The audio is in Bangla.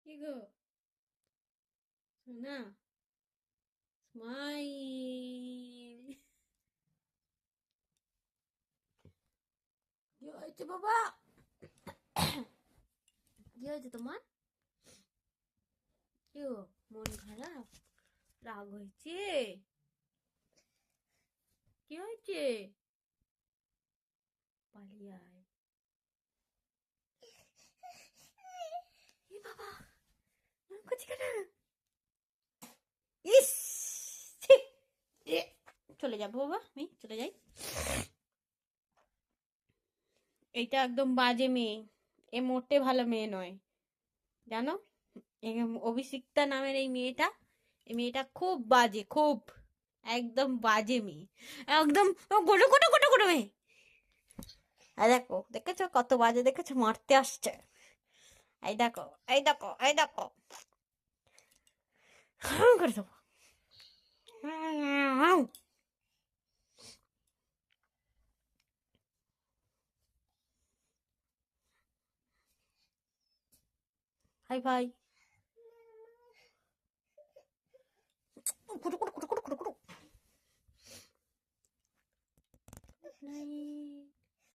কি গো সোনা, স্মাইল। কি হয়েছে বাবা? কি হয়েছে তোমার? কি গো, মন খারাপ? রাগ হয়েছে? কি হয়েছে? পালিয়ে আয়। এ বাবা, এরম করছি কেন? ইস, ছি! এ, চলে যাবো বাবা, আমি চলে যাই। এইটা একদম বাজে মেয়ে। এ মোটে ভালো মেয়ে নয়, জানো? অভিষিক্তা নামের এই মেয়েটা খুব বাজে, খুব একদম বাজে মেয়ে, একদম গোটো গোটো গোটো গোটো মেয়ে। এই দেখো, দেখেছো কত বাজে, দেখেছো? মারতে আসছে। এই দেখো, এই দেখো, এই দেখো, করে দেবো। হাই ভাই।